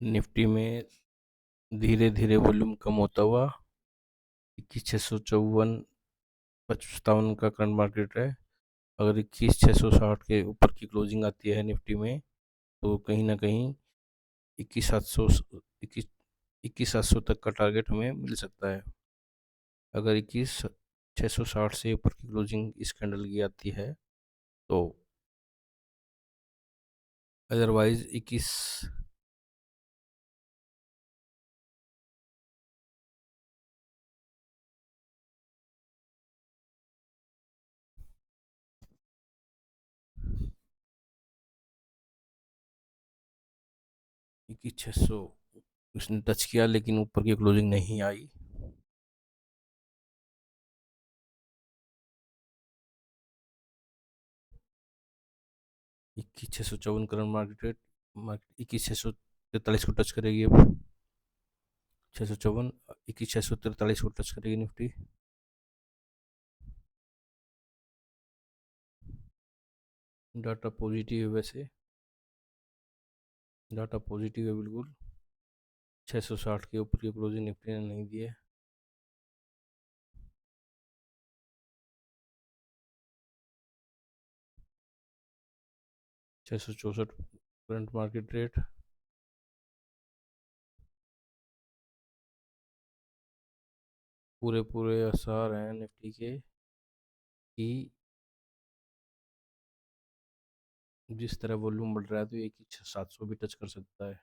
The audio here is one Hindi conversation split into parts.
निफ्टी में धीरे धीरे वॉल्यूम कम होता हुआ 21,654 55 का करंट मार्केट है। अगर 21,660 के ऊपर की क्लोजिंग आती है निफ्टी में तो कहीं ना कहीं 21,700 इक्कीस 21,700 तक का टारगेट हमें मिल सकता है। अगर 21,660 से ऊपर की क्लोजिंग इस कैंडल की आती है तो अदरवाइज 21,600 उसने टच किया लेकिन ऊपर की क्लोजिंग नहीं आई। 21,654 करंट मार्केट रेट 21,643 को टच करेगी अब। 654 21,643 को टच करेगी निफ्टी। डाटा पॉजिटिव है वैसे, डाटा पॉजिटिव है बिल्कुल। 660 के ऊपर की क्लोजिंग निफ्टी ने नहीं दी है। छः सौ चौंसठ करंट मार्केट रेट। पूरे पूरे आसार हैं निफ्टी के कि जिस तरह वॉल्यूम बढ़ रहा है तो ये 21,700 भी टच कर सकता है,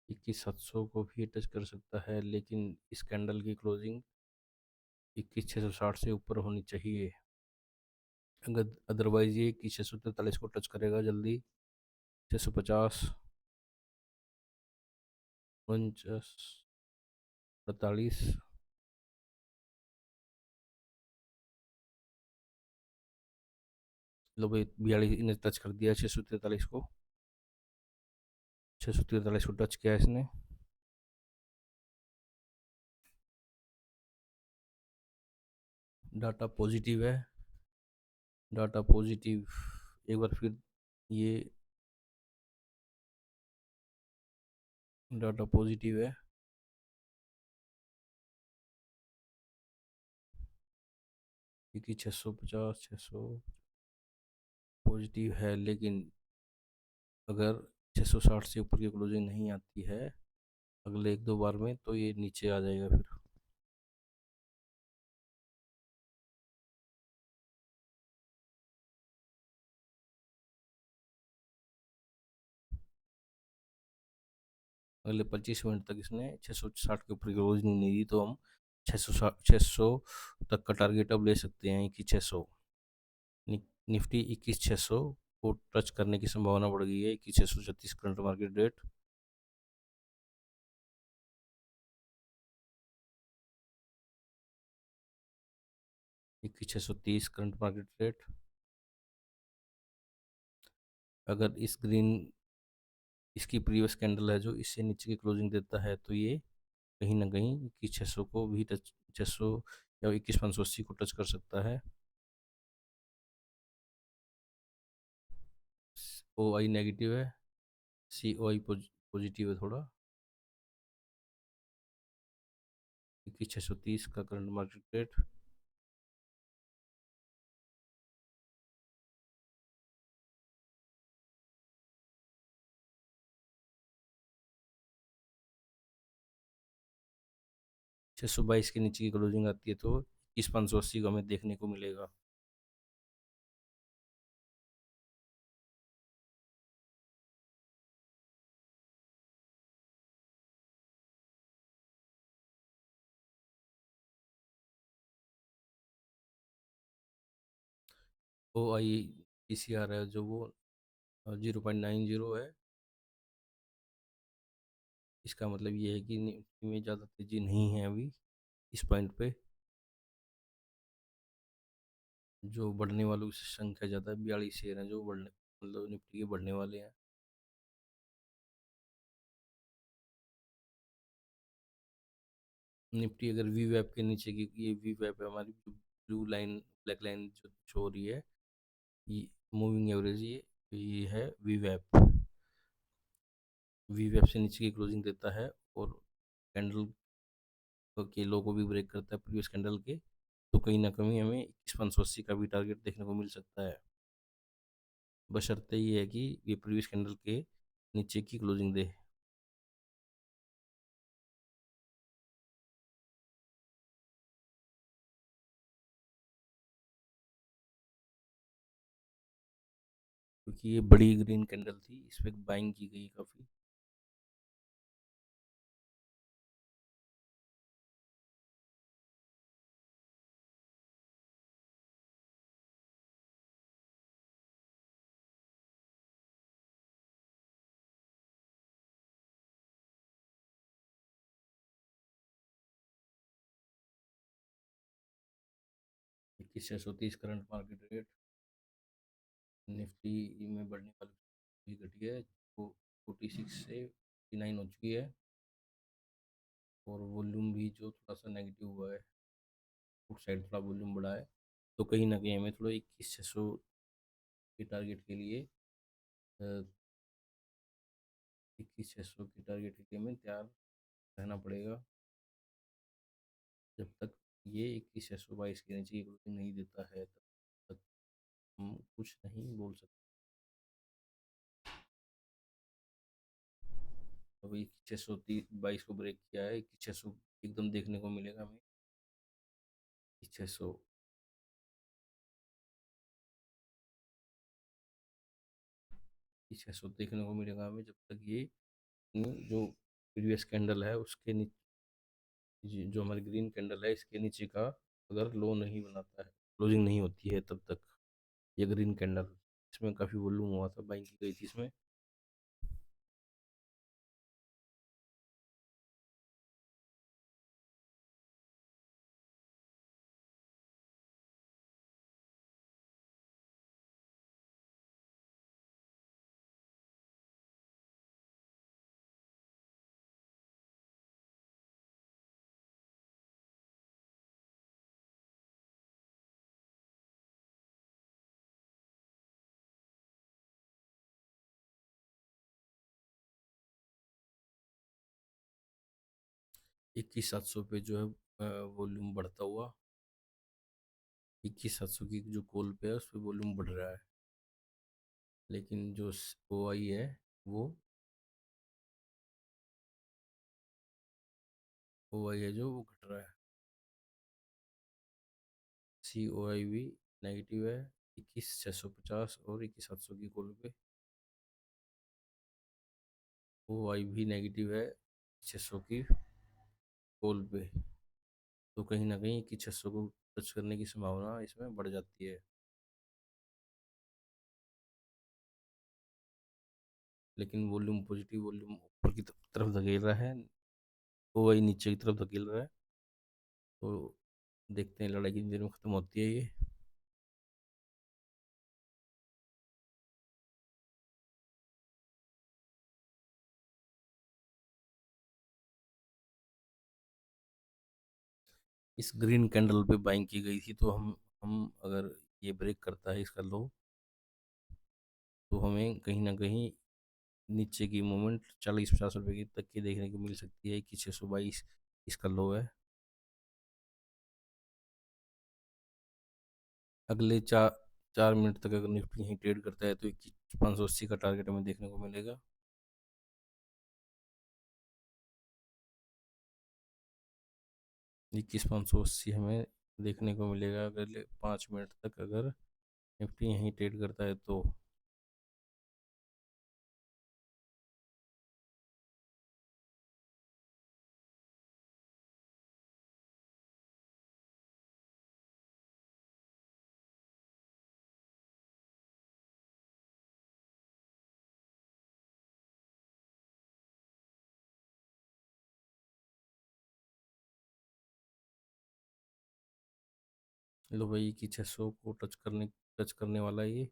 21,700 को भी टच कर सकता है, लेकिन इस कैंडल की क्लोजिंग 21,660 से ऊपर होनी चाहिए। अगर अदरवाइज ये 21,643 को टच करेगा जल्दी। 650 49 48 लो भाई 42 इन्हें टच कर दिया 643 को। 643 को टच किया इसने। डाटा पॉजिटिव है, डाटा पॉजिटिव। एक बार फिर ये डाटा पॉजिटिव है क्योंकि 650 600 पॉजिटिव है, लेकिन अगर 660 से ऊपर की क्लोजिंग नहीं आती है अगले एक दो बार में तो ये नीचे आ जाएगा फिर। अगले 25 मिनट तक इसने 660 के ऊपर की क्लोजिंग नहीं दी तो हम 600 तक का टारगेट अब ले सकते हैं कि 600। निफ्टी 21,600 को टच करने की संभावना बढ़ गई है। 21,636 current market rate. 21,630 current market rate. अगर इस ग्रीन इसकी प्रीवियस कैंडल है जो इससे नीचे की क्लोजिंग देता है तो ये कहीं ना कहीं 21,600 को भी टच 600 या 21,580 को टच कर सकता है। ओ आई नेगेटिव है, सी ओ आई पॉजिटिव है थोड़ा। 21,630 का करंट मार्केट रेट। 622 के नीचे की क्लोजिंग आती है तो 21,580 को हमें देखने को मिलेगा। ओ आई पी सी आर है जो वो 0.90 है। इसका मतलब ये है कि निफ्टी में ज़्यादा तेजी नहीं है अभी इस पॉइंट पे। जो बढ़ने वालों की संख्या ज़्यादा है, 42 शेयर हैं जो बढ़ने मतलब निफ्टी के बढ़ने वाले हैं। निफ्टी अगर वी वैप के नीचे की, ये वी वैप है हमारी ब्लू लाइन ब्लैक लाइन जो शो हो रही है, ये मूविंग एवरेज, ये है वी वैप। वी वेब से नीचे की क्लोजिंग देता है और कैंडल के लो को भी ब्रेक करता है प्रीवियस कैंडल के, तो कहीं ना कहीं हमें 21,580 का भी टारगेट देखने को मिल सकता है, बशर्ते ये है कि ये प्रीवियस कैंडल के नीचे की क्लोजिंग दे। क्योंकि ये बड़ी ग्रीन कैंडल थी, इस पर बाइंग की गई काफ़ी। इक्कीस 630 करंट मार्केट रेट। निफ्टी में बढ़ने वाली घटी है, वो 46 से 59 हो चुकी है, और वॉल्यूम भी जो थोड़ा सा नेगेटिव हुआ है, उस साइड थोड़ा वॉल्यूम बढ़ा है, तो कहीं ना कहीं हमें थोड़ा 21,600 के टारगेट के लिए 21,600 के टारगेट के लिए हमें तैयार रहना पड़ेगा, जब तक ये 21,622 के नीचे की क्लोजिंग नहीं देता है तब तक हम कुछ नहीं बोल सकते। अभी 622 को ब्रेक किया है, 600 एकदम देखने को मिलेगा हमें, 600 600 देखने को मिलेगा हमें, जब तक ये जो प्रीवियस कैंडल है उसके नीचे, जो हमारी ग्रीन कैंडल है इसके नीचे का अगर लो नहीं बनाता है, क्लोजिंग नहीं होती है, तब तक ये ग्रीन कैंडल, इसमें काफ़ी वॉल्यूम हुआ था, बाइंग की गई थी इसमें। 21,700 पे जो है वॉल्यूम बढ़ता हुआ, 21,700 की जो कॉल पे है उस पर वॉल्यूम बढ़ रहा है, लेकिन जो ओ आई है वो ओ आई है जो वो घट रहा है। सी ओ आई भी नेगेटिव है 21,650 और 21,700 की कॉल पे, ओ आई भी नेगेटिव है 600 की कॉल पे, तो कहीं ना कहीं 21,600 को टच करने की संभावना इसमें बढ़ जाती है, लेकिन वॉल्यूम पॉजिटिव, वॉल्यूम ऊपर की तरफ धकेल रहा है, ओ आई नीचे की तरफ धकेल रहा है, तो देखते हैं लड़ाई कितनी देर में ख़त्म होती है ये। इस ग्रीन कैंडल पे बाइंग की गई थी, तो हम अगर ये ब्रेक करता है इसका लो, तो हमें कहीं ना कहीं नीचे की मूवमेंट 40-50 रुपए की तक की देखने को मिल सकती है कि 622 इसका लो है। अगले 4 मिनट तक अगर निफ्टी यहीं ट्रेड करता है तो 21,580 का टारगेट हमें देखने को मिलेगा। 21,580 हमें देखने को मिलेगा अगले 5 मिनट तक, अगर निफ्टी यहीं ट्रेड करता है तो। लो भाई कि 600 को टच करने वाला है ये।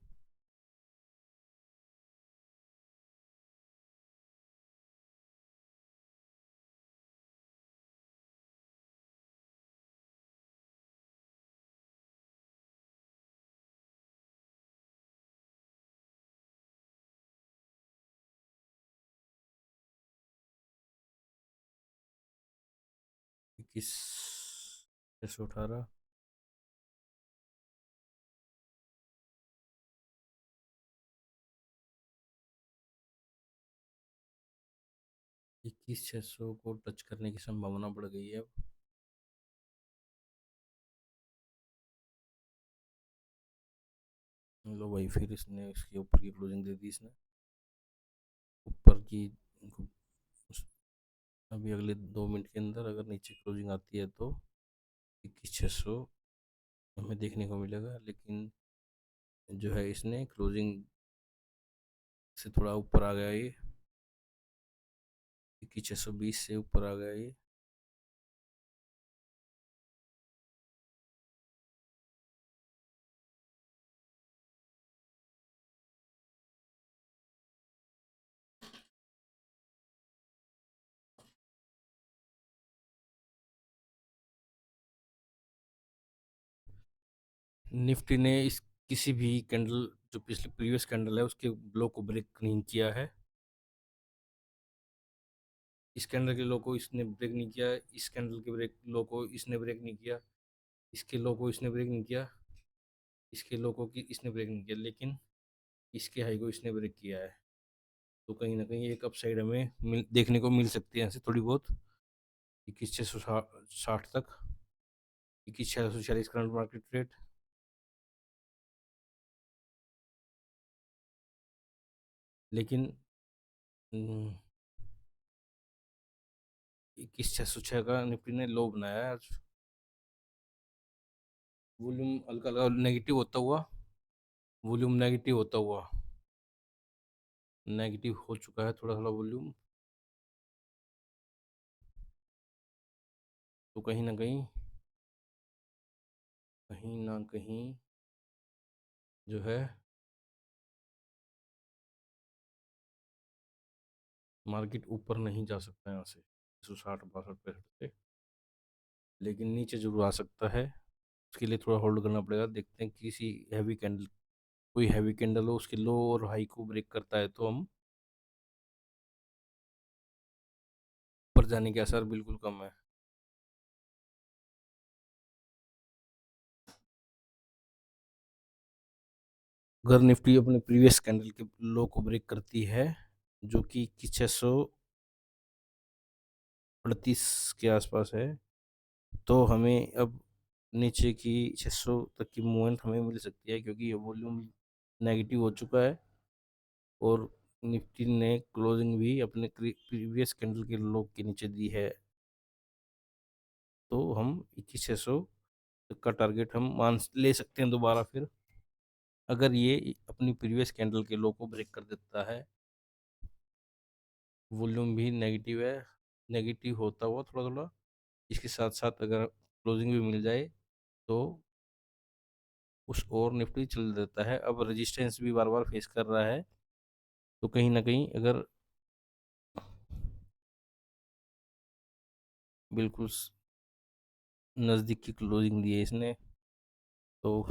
21 618, 21 600 को टच करने की संभावना बढ़ गई है अब। लो भाई, फिर इसने इसके ऊपर की क्लोजिंग दे दी इसने, ऊपर की। अभी अगले 2 मिनट के अंदर अगर नीचे क्लोजिंग आती है तो 21 600 हमें देखने को मिलेगा, लेकिन जो है इसने क्लोजिंग से थोड़ा ऊपर आ गया ये, 21 620 से ऊपर आ गया ये। निफ्टी ने इस किसी भी कैंडल, जो पिछले प्रीवियस कैंडल है उसके लो को ब्रेक नहीं किया है। इस कैंडल के लो को इसने ब्रेक नहीं किया, इस कैंडल के ब्रेक लो को इसने ब्रेक नहीं किया, इसके लो को इसने ब्रेक नहीं किया, इसके लो को की इसने ब्रेक नहीं किया, लेकिन इसके हाई को इसने ब्रेक किया है। तो कहीं ना कहीं एक अपसाइड हमें देखने को मिल सकती है ऐसे थोड़ी बहुत, 21 660 तक, 21 646 करंट मार्केट रेट। लेकिन 21 606 का निफ्टी ने लो बनाया है आज। वॉल्यूम हल्का हल्का नेगेटिव होता हुआ, वॉल्यूम नेगेटिव होता हुआ, नेगेटिव हो चुका है थोड़ा थोड़ा वॉल्यूम। तो कहीं ना कहीं जो है मार्केट ऊपर नहीं जा सकता है यहाँ से 160 62 65 से, लेकिन नीचे जरूर आ सकता है। उसके लिए थोड़ा होल्ड करना पड़ेगा, देखते हैं किसी हैवी कैंडल, कोई हैवी कैंडल हो उसके लो और हाई को ब्रेक करता है तो हम ऊपर जाने के आसार बिल्कुल कम है। अगर निफ्टी अपने प्रीवियस कैंडल के लो को ब्रेक करती है, जो कि 638 के आसपास है, तो हमें अब नीचे की 600 तक की मूवमेंट हमें मिल सकती है, क्योंकि ये वॉल्यूम नेगेटिव हो चुका है और निफ्टी ने क्लोजिंग भी अपने प्रीवियस कैंडल के लो के नीचे दी है। तो हम 21 600 तक का टारगेट हम मान ले सकते हैं दोबारा फिर, अगर ये अपनी प्रीवियस कैंडल के लो को ब्रेक कर देता है। वॉल्यूम भी नेगेटिव है, नेगेटिव होता हुआ थोड़ा थोड़ा, इसके साथ साथ अगर क्लोजिंग भी मिल जाए तो उस और निफ्टी चल देता है। अब रेजिस्टेंस भी बार बार फेस कर रहा है, तो कहीं ना कहीं अगर बिल्कुल नज़दीक की क्लोजिंग दी है इसने, तो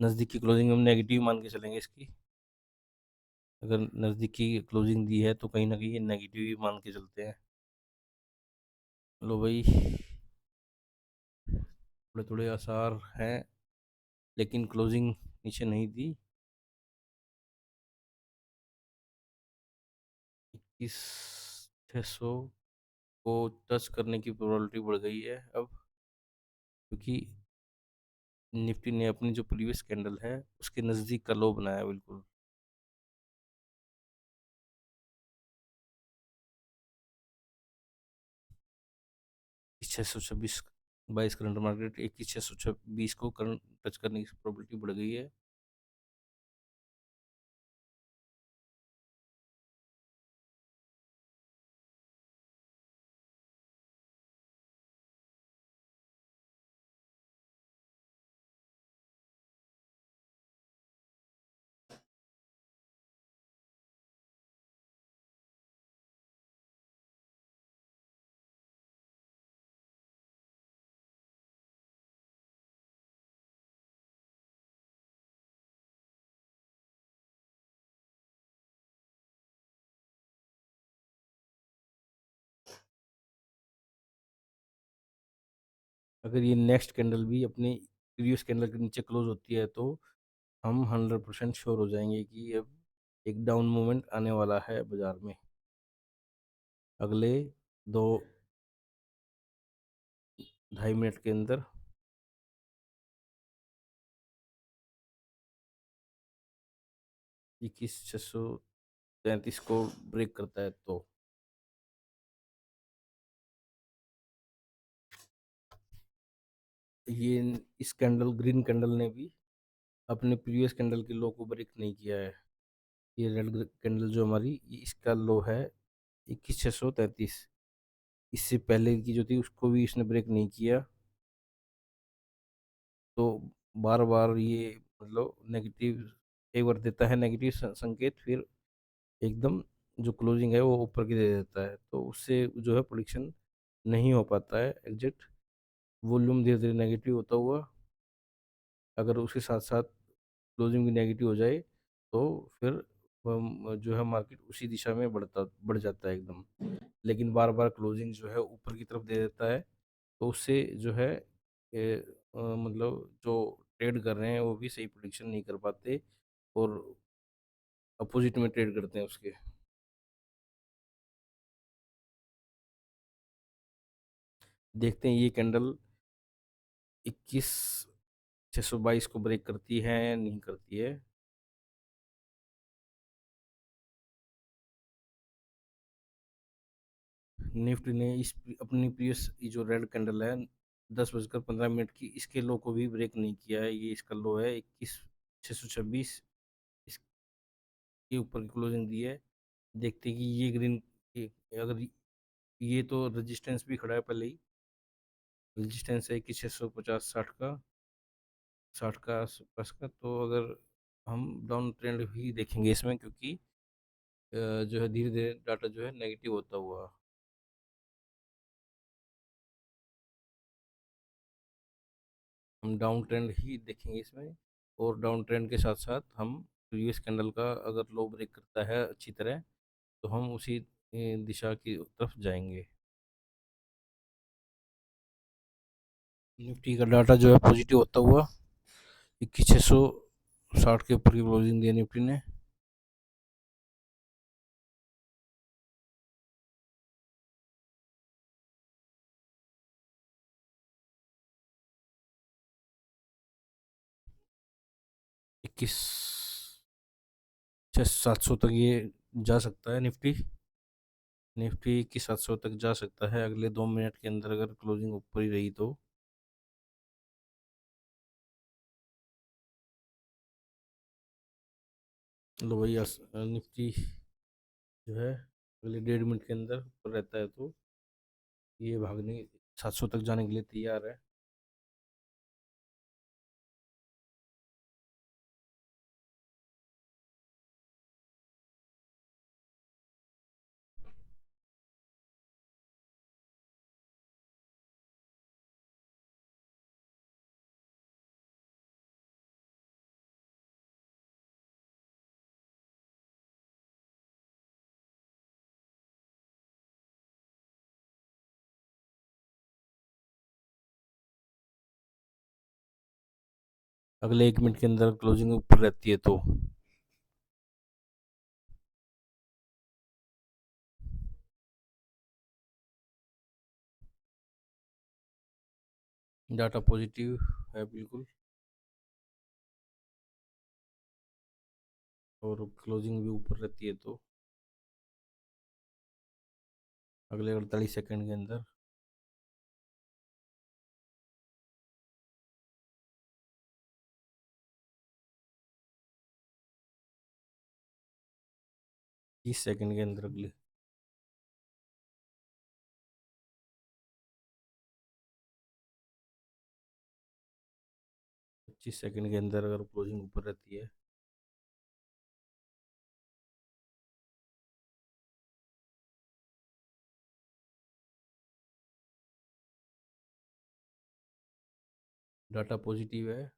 नज़दीक की क्लोजिंग हम नेगेटिव मान के चलेंगे इसकी। अगर नज़दीक की क्लोजिंग दी है तो कहीं ना कहीं ये नेगेटिव ही मान के चलते हैं। लो भाई, थोड़े थोड़े आसार हैं, लेकिन क्लोजिंग नीचे नहीं दी। 21 600 को टच करने की प्रोबेबिलिटी बढ़ गई है अब, क्योंकि निफ्टी ने अपनी जो प्रीवियस कैंडल है उसके नज़दीक का लो बनाया है बिल्कुल। 626 22 करंट मार्केट 21 626 को करंट टच करने की प्रोबेबिलिटी बढ़ गई है। अगर ये नेक्स्ट कैंडल भी अपनी प्रीवियस कैंडल के नीचे क्लोज होती है तो हम 100% श्योर हो जाएंगे कि अब एक डाउन मूवमेंट आने वाला है बाजार में अगले 2 ढाई मिनट के अंदर। 21,633 को ब्रेक करता है तो ये इस कैंडल ग्रीन कैंडल ने भी अपने प्रीवियस कैंडल के लो को ब्रेक नहीं किया है। ये रेड कैंडल जो हमारी इसका लो है 21,633। इससे पहले की जो थी उसको भी इसने ब्रेक नहीं किया। तो बार बार ये मतलब नेगेटिव एक बार देता है नेगेटिव संकेत, फिर एकदम जो क्लोजिंग है वो ऊपर की दे देता है, तो उससे जो है प्रोडिक्शन नहीं हो पाता है एग्जैक्ट। वॉल्यूम धीरे धीरे नेगेटिव होता हुआ अगर उसके साथ साथ क्लोजिंग भी नेगेटिव हो जाए तो फिर जो है मार्केट उसी दिशा में बढ़ जाता है एकदम। लेकिन बार बार क्लोजिंग जो है ऊपर की तरफ दे देता है, तो उससे जो है मतलब जो ट्रेड कर रहे हैं वो भी सही प्रोडिक्शन नहीं कर पाते और अपोजिट में ट्रेड करते हैं उसके। देखते हैं ये कैंडल 21,622 को ब्रेक करती है या नहीं करती है। निफ्टी ने इस अपनी प्रीवियस जो रेड कैंडल है 10:15 की, इसके लो को भी ब्रेक नहीं किया है। ये इसका लो है 21,626, इसके ऊपर की क्लोजिंग दी है। देखते हैं कि ये ग्रीन, अगर ये तो रेजिस्टेंस भी खड़ा है पहले ही। रेजिस्टेंस है कि 650 60 का, 60 का आसपास का। तो अगर हम डाउन ट्रेंड भी देखेंगे इसमें, क्योंकि जो है धीरे धीरे डाटा जो है नेगेटिव होता हुआ हम डाउन ट्रेंड ही देखेंगे इसमें। और डाउन ट्रेंड के साथ साथ हम प्रीवियस कैंडल का अगर लो ब्रेक करता है अच्छी तरह तो हम उसी दिशा की तरफ जाएंगे। निफ्टी का डाटा जो है पॉजिटिव होता हुआ 21,660 के ऊपर की क्लोजिंग दी है निफ्टी ने। 21,700 तक ये जा सकता है निफ्टी। निफ्टी 21,700 तक जा सकता है अगले 2 मिनट के अंदर अगर क्लोजिंग ऊपर ही रही तो। लो भैया, निफ्टी जो है अगले 1.5 मिनट के अंदर ऊपर रहता है तो ये भागने 700 तक जाने के लिए तैयार है। अगले 1 मिनट के अंदर क्लोजिंग ऊपर रहती है तो डाटा पॉजिटिव है बिल्कुल। और क्लोजिंग भी ऊपर रहती है तो अगले 48 सेकंड के अंदर 30 सेकंड के अंदर अगले पच्चीस सेकंड के अंदर अगर क्लोजिंग ऊपर रहती है डाटा पॉजिटिव है।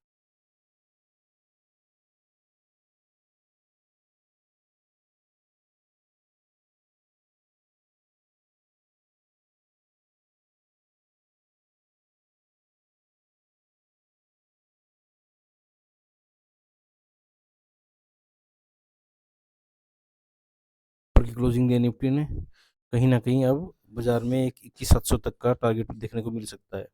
क्लोजिंग दिया निफ्टी ने, कहीं ना कहीं अब बाजार में एक 21,700 तक का टारगेट देखने को मिल सकता है।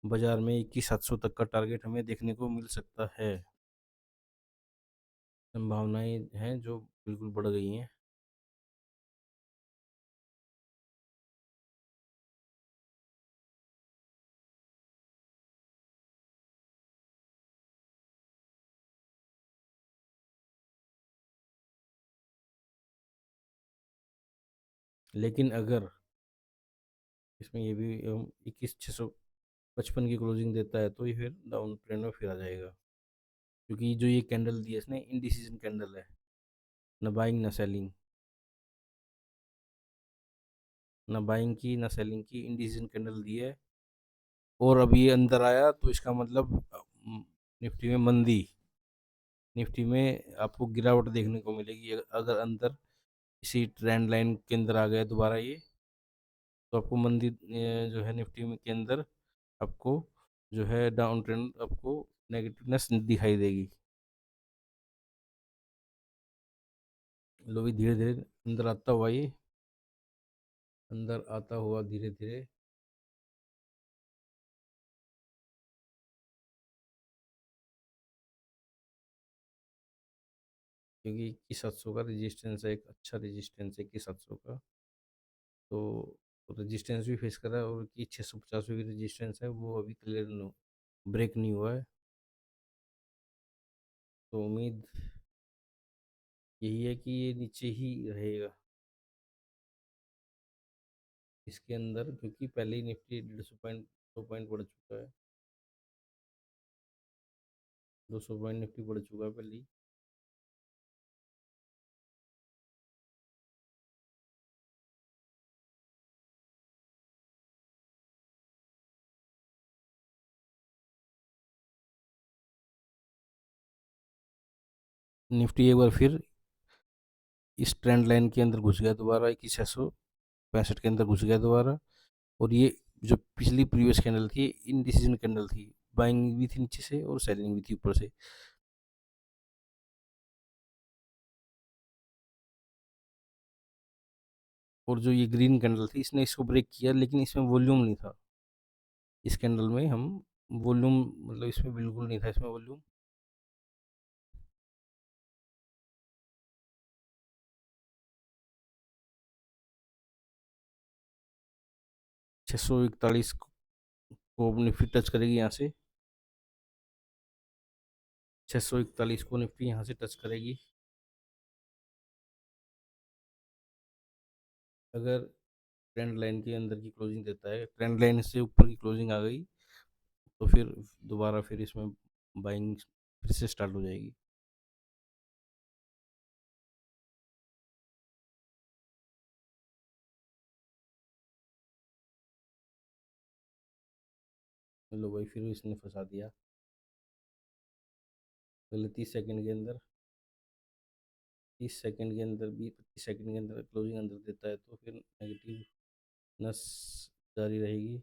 बाजार में 21,700 तक का टारगेट हमें देखने को मिल सकता है। संभावनाएं हैं जो बिल्कुल बढ़ गई हैं। लेकिन अगर इसमें ये भी 21,655 की क्लोजिंग देता है तो ये फिर डाउन ट्रेंड में फिर आ जाएगा, क्योंकि जो ये कैंडल दी है इसने इनडिसीजन कैंडल है, न बाइंग न सेलिंग, न बाइंग की न सेलिंग की, इनडिसीजन कैंडल दी है। और अभी ये अंदर आया तो इसका मतलब निफ्टी में मंदी, निफ्टी में आपको गिरावट देखने को मिलेगी। अगर अंदर इसी ट्रेंड लाइन के अंदर आ गया दोबारा ये, तो आपको मंदी जो है निफ्टी में के अंदर आपको जो है डाउन ट्रेंड आपको नेगेटिवनेस दिखाई देगी। लो भी धीरे धीरे अंदर आता हुआ ये, अंदर आता हुआ धीरे धीरे क्योंकि 21,700 का रेजिस्टेंस है, एक अच्छा रेजिस्टेंस है 21,700 का। तो रेजिस्टेंस भी फेस कर रहा है, और कि 650 भी रेजिस्टेंस है वो अभी क्लियर ब्रेक नहीं हुआ है। तो उम्मीद यही है कि ये नीचे ही रहेगा इसके अंदर, क्योंकि पहले ही निफ्टी 150 पॉइंट 2 पॉइंट बढ़ चुका है, 200 पॉइंट निफ्टी बढ़ चुका है पहले ही। निफ्टी एक बार फिर इस ट्रेंड लाइन के अंदर घुस गया दोबारा, 21,665 के अंदर घुस गया दोबारा। और ये जो पिछली प्रीवियस कैंडल थी इनडिसीजन कैंडल थी, बाइंग भी थी नीचे से और सेलिंग भी थी ऊपर से। और जो ये ग्रीन कैंडल थी इसने इसको ब्रेक किया, लेकिन इसमें वॉल्यूम नहीं था। इस कैंडल में हम वॉल्यूम मतलब इसमें बिल्कुल नहीं था इसमें वॉल्यूम। 641 को निफ्टी टच करेगी यहाँ से, 641 को निफ्टी यहाँ से टच करेगी। अगर ट्रेंड लाइन के अंदर की क्लोजिंग देता है, ट्रेंड लाइन से ऊपर की क्लोजिंग आ गई, तो फिर दोबारा फिर इसमें बाइंग फिर से स्टार्ट हो जाएगी। लो भाई फिर इसने फंसा दिया पहले 30 सेकंड के अंदर, 30 सेकंड के अंदर भी 25 सेकंड के अंदर क्लोजिंग अंदर देता है तो फिर नेगेटिव नस जारी रहेगी।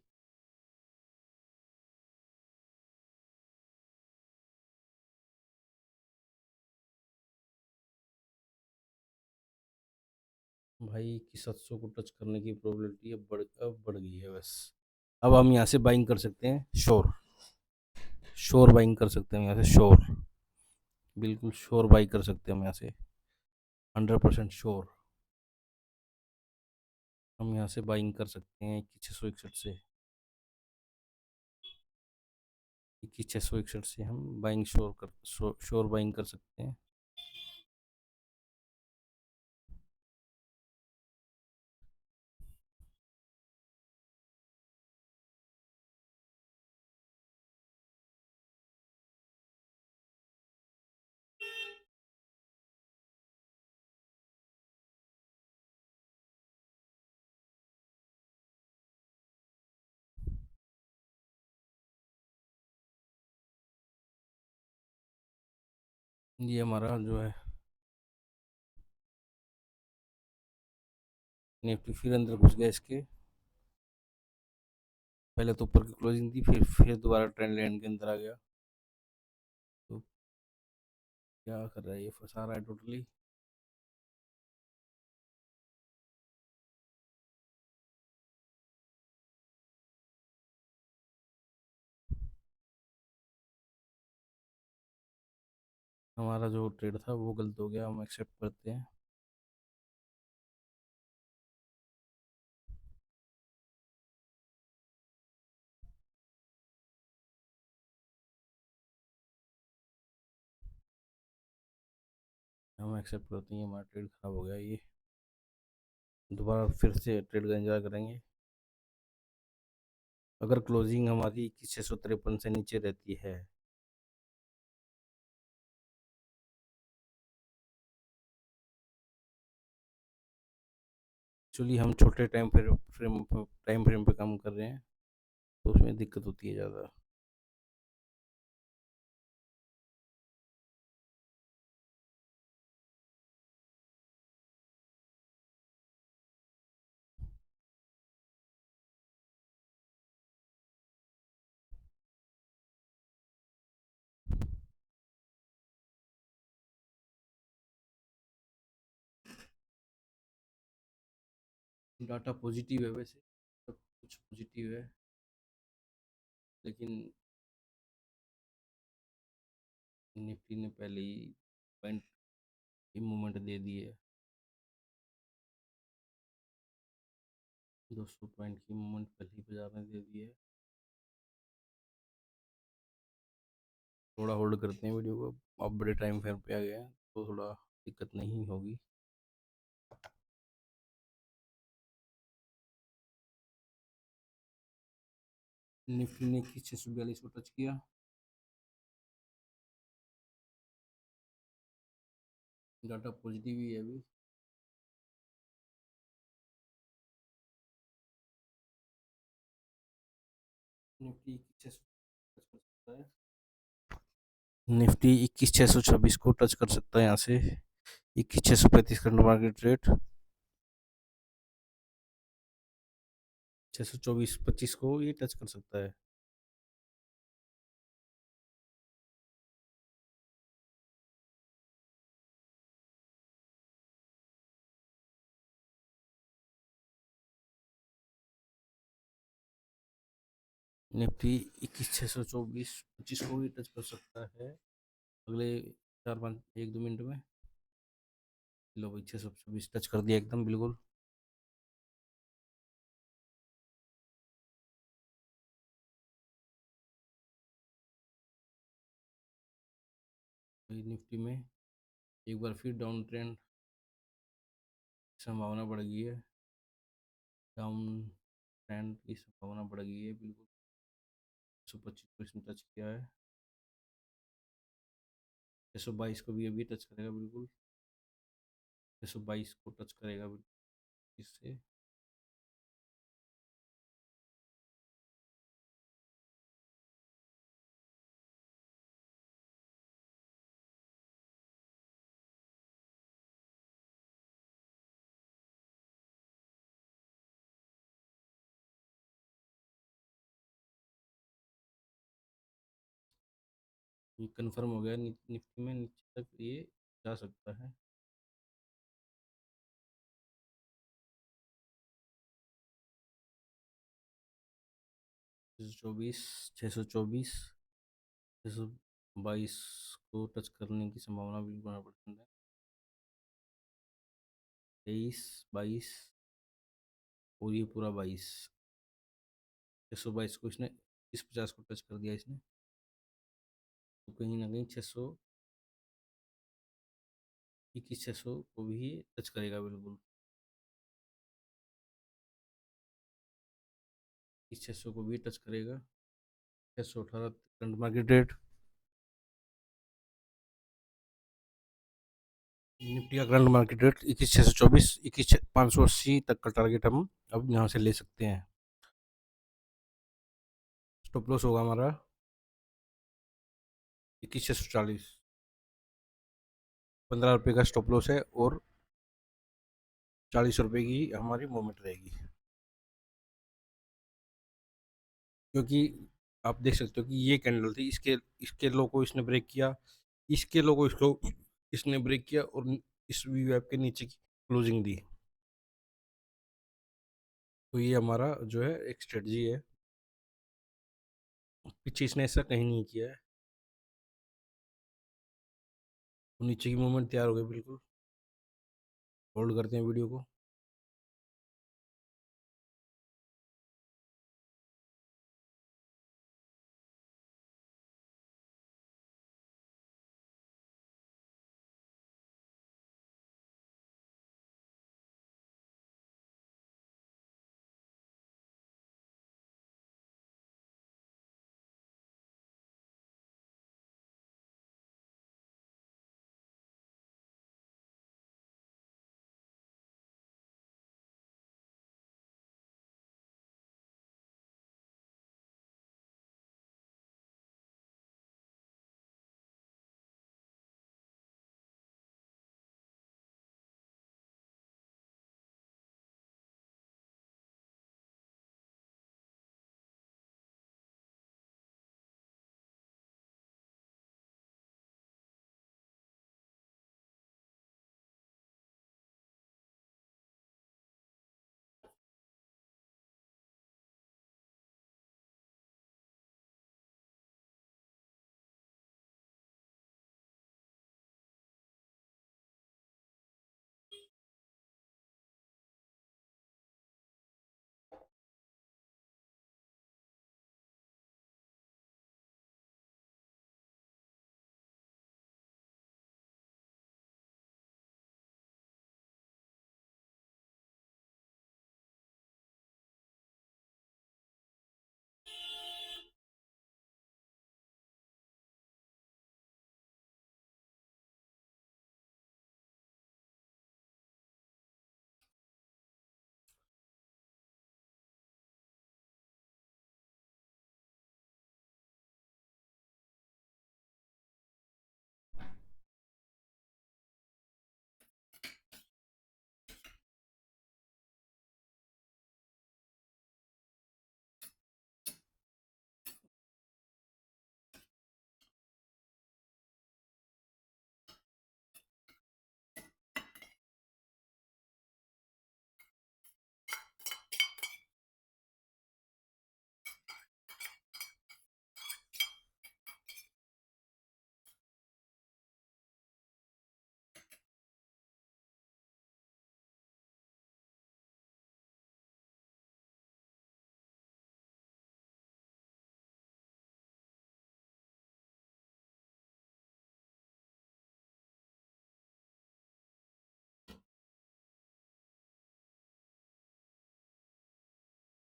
भाई की 700 को टच करने की प्रोबेबिलिटी अब बढ़ गई है बस। अब हम यहाँ से बाइंग कर सकते हैं श्योर, श्योर बाइंग कर सकते हैं यहाँ से श्योर, बिल्कुल श्योर बाई कर सकते हैं हम यहाँ से, 100% श्योर हम यहाँ से बाइंग कर सकते हैं 21,661 से, 21,661 से हम बाइंग श्योर बाइंग कर सकते हैं। ये हमारा जो है निफ्टी फिर अंदर घुस गया इसके, पहले तो ऊपर की क्लोजिंग थी फिर दोबारा ट्रेंड लाइन के अंदर आ गया। तो क्या कर रहा है ये, फंसा रहा है टोटली। हमारा जो ट्रेड था वो गलत हो गया, हम एक्सेप्ट करते हैं। हम एक्सेप्ट करते हैं, हमारा ट्रेड खराब हो गया ये। दोबारा फिर से ट्रेड का इंतजार करेंगे। अगर क्लोजिंग हमारी 21,653 से नीचे रहती है, एक्चुअली हम छोटे टाइम फ्रेम पे काम कर रहे हैं, तो उसमें दिक्कत होती है ज़्यादा। डाटा पॉजिटिव है वैसे, सब कुछ पॉजिटिव है, लेकिन निफ्टी ने पहले ही पॉइंट की मूवमेंट दे दी है। 200 पॉइंट की मूवमेंट पहले ही बाजार ने दे दी है। थोड़ा होल्ड करते हैं वीडियो को, अब बड़े टाइम फ्रेम पे आ गए हैं तो थोड़ा दिक्कत नहीं होगी। निफ्टी ने 21,642 को टच किया। डाटा पॉजिटिव ही है अभी। निफ्टी 21,600 टच कर सकता है। निफ्टी 21,626 को टच कर सकता है यहाँ से। 21,635 करंट मार्केट रेट। 624.25 को ये टच कर सकता है। निफ्टी 21,624.25 को भी टच कर सकता है अगले 4-5 1-2 मिनट में। लो भाई, 624 टच कर दिया एकदम बिल्कुल। निफ्टी में एक बार फिर डाउन ट्रेंड संभावना बढ़ गई है। डाउन ट्रेंड की संभावना बढ़ गई है बिल्कुल। 125% टच किया है। 622 को भी अभी टच करेगा बिल्कुल। 622 को टच करेगा बिल्कुल इससे। ये कंफर्म हो गया, निफ्टी में नीचे तक ये जा सकता है। 624, 624, 622 को टच करने की संभावना भी बना परसेंट है। 23, 22 और ये पूरा 22। 622 को इसने 50 को टच कर दिया इसने, तो कहीं ना कहीं 600 को भी ये टच करेगा बिल्कुल। 600 को भी टच करेगा। 618 करंट मार्केट रेट। निफ्टी का करंट मार्केट रेट 21,624, 21,580 तक का टारगेट हम अब यहाँ से ले सकते हैं। स्टॉप लॉस होगा हमारा 21,640। 15 रुपये का स्टॉप लॉस है और 40 रुपये की हमारी मूवमेंट रहेगी। क्योंकि आप देख सकते हो कि ये कैंडल थी, इसके इसके लो को इसने ब्रेक किया, इसके लो को इसको इसने ब्रेक किया और इस वी वेब के नीचे की क्लोजिंग दी। तो ये हमारा जो है एक स्ट्रेटजी है। पीछे इसने ऐसा कहीं नहीं किया है। नीचे की मूवमेंट तैयार हो गई बिल्कुल। होल्ड करते हैं वीडियो को।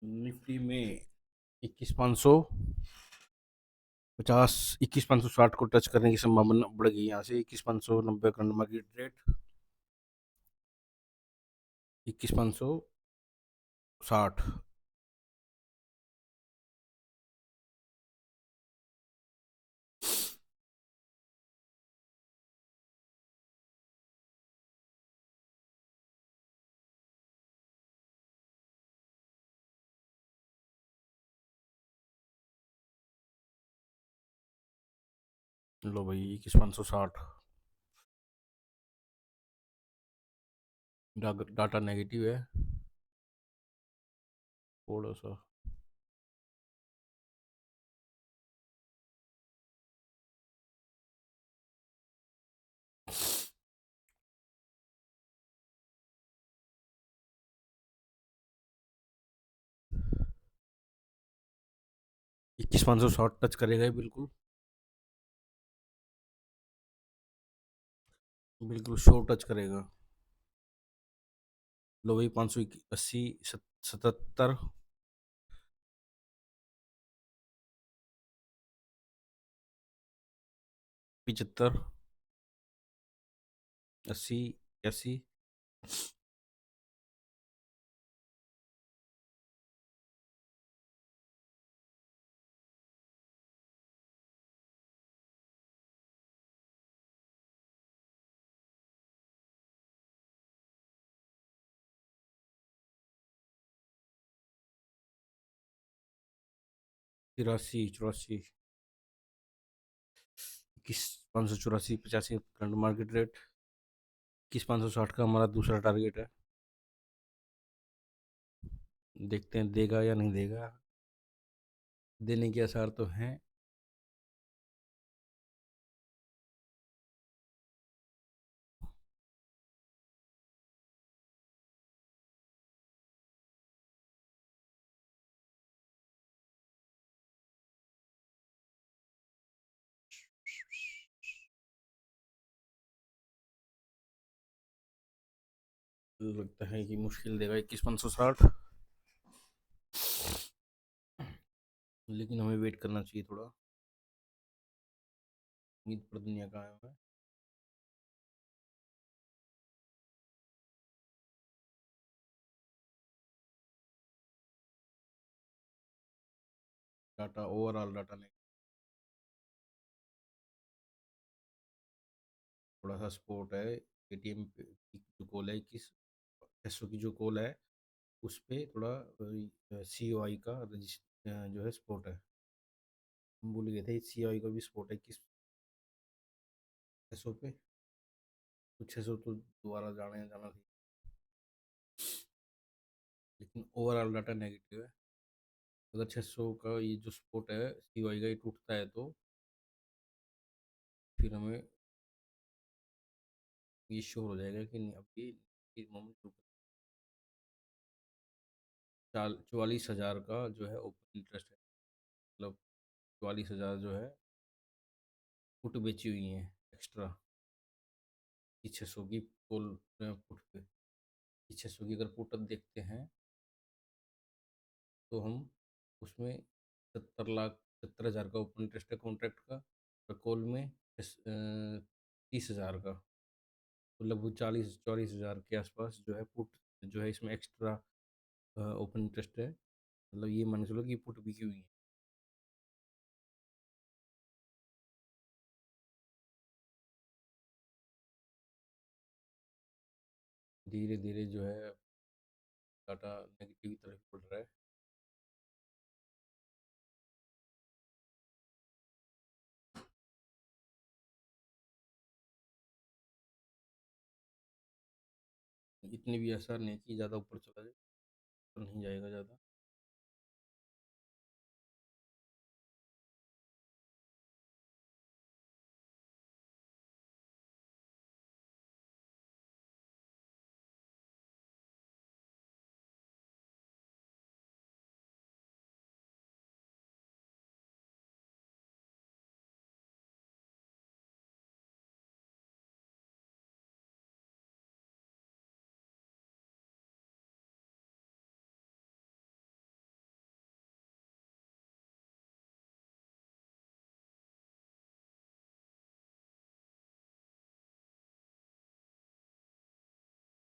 निफ्टी में 21,550, 21,560 को टच करने की संभावना बढ़ गई। यहाँ से 21,590 करंट मार्केट रेट, 21,560। लो भाई 21,560। डाटा नेगेटिव है थोड़ा सा। 21,560 टच करेगा ही बिल्कुल। बिल्कुल शो टच करेगा। लो भाई 580, 77, 75, 80, 80। तिरासी, चौरासी, 21,584, 85 करंट मार्केट रेट। 21,560 का हमारा दूसरा टारगेट है। देखते हैं देगा या नहीं देगा। देने के आसार तो हैं। लगता है कि मुश्किल देगा 21,560। लेकिन हमें वेट करना चाहिए थोड़ा। उम्मीद पर दुनिया का है। डाटा ओवरऑल डाटा नहीं, थोड़ा सा सपोर्ट है। पेटीएम की जो कॉल है, 21,600 की जो कॉल है, उस पे थोड़ा COI का जो है सपोर्ट है। हम भूल गए थे, COI का भी सपोर्ट है 21,600 पे। तो 600 तो दोबारा जाने जाना थी, लेकिन ओवरऑल डाटा नेगेटिव है। अगर 600 का ये जो सपोर्ट है COI का, ये टूटता है तो फिर हमें ये श्योर हो जाएगा कि नहीं, अब ये मोमेंट रुक। 44,000 का जो है ओपन इंटरेस्ट है, मतलब 44,000 जो है पुट बेची हुई हैं एक्स्ट्रा की 600 की कॉल पुट पे। 600 की अगर पुट अब देखते हैं तो हम उसमें 70,70,000 का ओपन इंटरेस्ट है कॉन्ट्रैक्ट का, और कॉल में 30,000 का। तो लगभग 40,000 के आसपास जो है पुट, जो है इसमें एक्स्ट्रा ओपन इंटरेस्ट है। मतलब ये मान के चलो कि पुट बिकी हुई है। धीरे धीरे जो है डाटा नेगेटिव की तरफ बढ़ रहा है। इतनी भी आसार नहीं कि ज़्यादा ऊपर चला जाए, तो नहीं जाएगा ज़्यादा।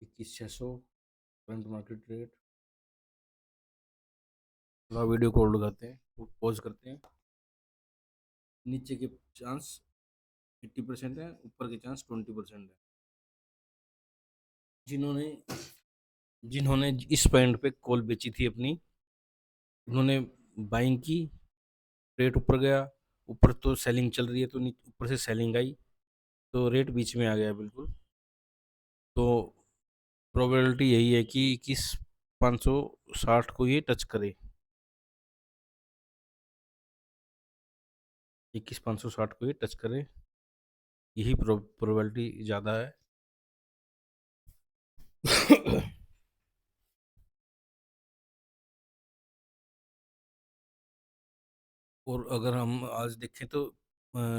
इक्कीस छः सौ करंट मार्केट रेट। थोड़ा वीडियो को लगाते हैं, पॉज करते हैं। नीचे के चांस 80% है, ऊपर के चांस 20% है। जिन्होंने जिन्होंने इस पॉइंट पे कॉल बेची थी अपनी, उन्होंने बाइंग की, रेट ऊपर गया। ऊपर तो सेलिंग चल रही है, तो ऊपर से सेलिंग आई, तो रेट बीच में आ गया बिल्कुल। तो प्रोबेबिलिटी यही है कि 21,560 को ये टच करे। 21,560 को ये टच करे, यही प्रोबेबिलिटी ज़्यादा है। और अगर हम आज देखें तो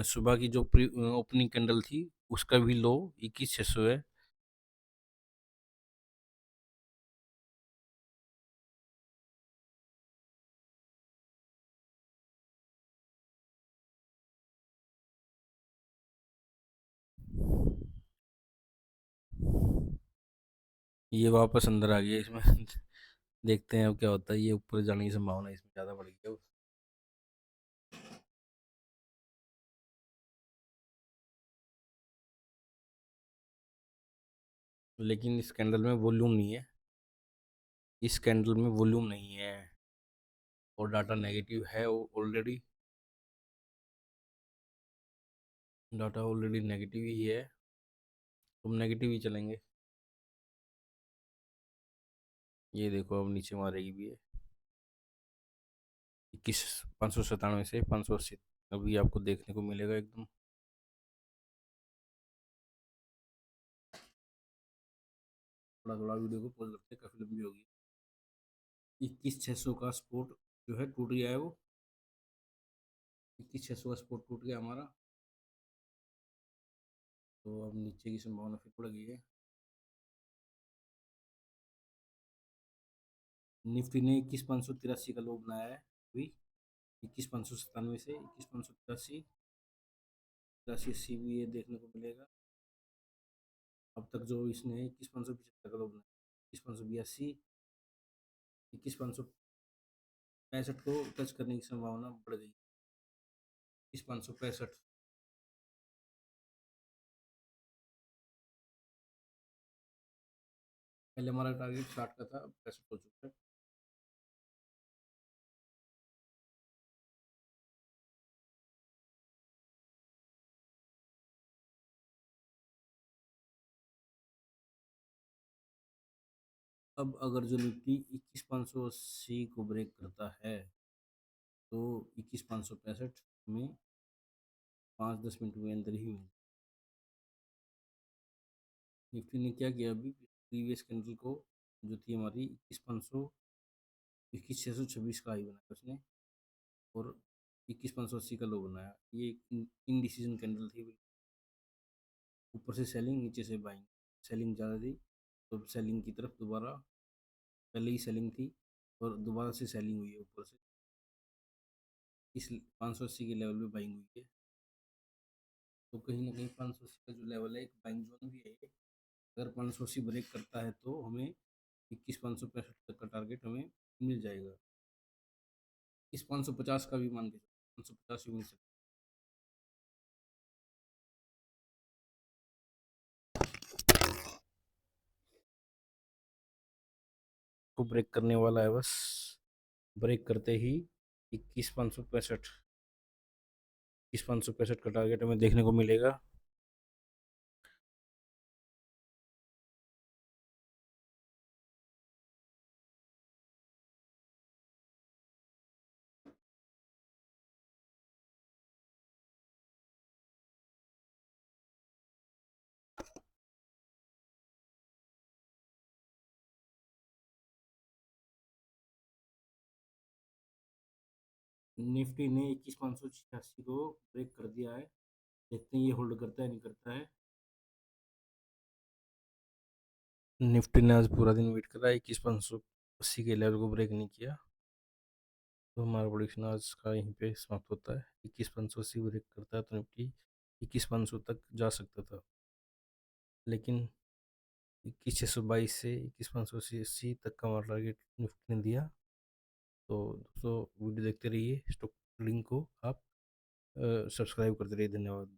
सुबह की जो प्री ओपनिंग कैंडल थी, उसका भी लो 21,600 है। ये वापस अंदर आ गया इसमें। देखते हैं अब क्या होता है, ये ऊपर जाने की संभावना इसमें ज़्यादा बढ़ गई है। लेकिन इस कैंडल में वॉल्यूम नहीं है, इस कैंडल में वॉल्यूम नहीं है, और डाटा नेगेटिव है ऑलरेडी। डाटा ऑलरेडी नेगेटिव ही है, तुम नेगेटिव ही चलेंगे। ये देखो अब नीचे मारेगी भी है। 21,597 से 580 अभी आपको देखने को मिलेगा एकदम। थोड़ा थोड़ा वीडियो को पॉज करते, काफ़ी लंबी होगी। 21,600 का सपोर्ट जो है टूट गया है वो। 21,600 का सपोर्ट टूट गया हमारा। तो अब नीचे की संभावना फिर बढ़ गई है। निफ्टी ने 21,583 का लो बनाया है अभी, 21,597 से 21,583, 83 भी ये देखने को मिलेगा। अब तक जो इसने 21,575 का लो बनाया, 21,582, 21,565 को टच करने की संभावना बढ़ गई, 21,565। पहले हमारा टारगेट 60 का था, अब 65 हो चुका है। अब अगर जो निफ्टी 21,580 को ब्रेक करता है तो 21,565 में 5-10 मिनट के अंदर ही मिल। निफ्टी ने क्या किया अभी, प्रीवियस कैंडल को जो थी हमारी 21,626 का हाई बनाया उसने, और 21,580 का लो बनाया। ये इनडिसीजन कैंडल थी, ऊपर से सेलिंग, नीचे से बाइंग। सेलिंग ज़्यादा थी तो सेलिंग की तरफ दोबारा, पहले ही सेलिंग थी और दोबारा से सेलिंग हुई है ऊपर से, इस 580 के लेवल पे बाइंग हुई है। तो कहीं ना कहीं 580 का जो लेवल है एक बाइंग जोन भी है। अगर 580 ब्रेक करता है तो हमें 21,565 तक का टारगेट हमें मिल जाएगा। इस 550 का भी मान के 550 भी मिल सकता को ब्रेक करने वाला है बस। ब्रेक करते ही 21,565 का टारगेट हमें देखने को मिलेगा। निफ्टी ने 21,586 को ब्रेक कर दिया है, देखते हैं ये होल्ड करता है नहीं करता है। निफ्टी ने आज पूरा दिन वेट करा, 21,580 के लेवल को ब्रेक नहीं किया, तो हमारा प्रोडिक्शन आज का यहीं पे समाप्त होता है। 21,580 ब्रेक करता है तो निफ्टी 21,500 तक जा सकता था, लेकिन 21,622 से 21,580 तक का हमारा टारगेट निफ्टी ने दिया। तो दोस्तों वीडियो देखते रहिए, स्टॉक लिंक को आप सब्सक्राइब करते रहिए। धन्यवाद।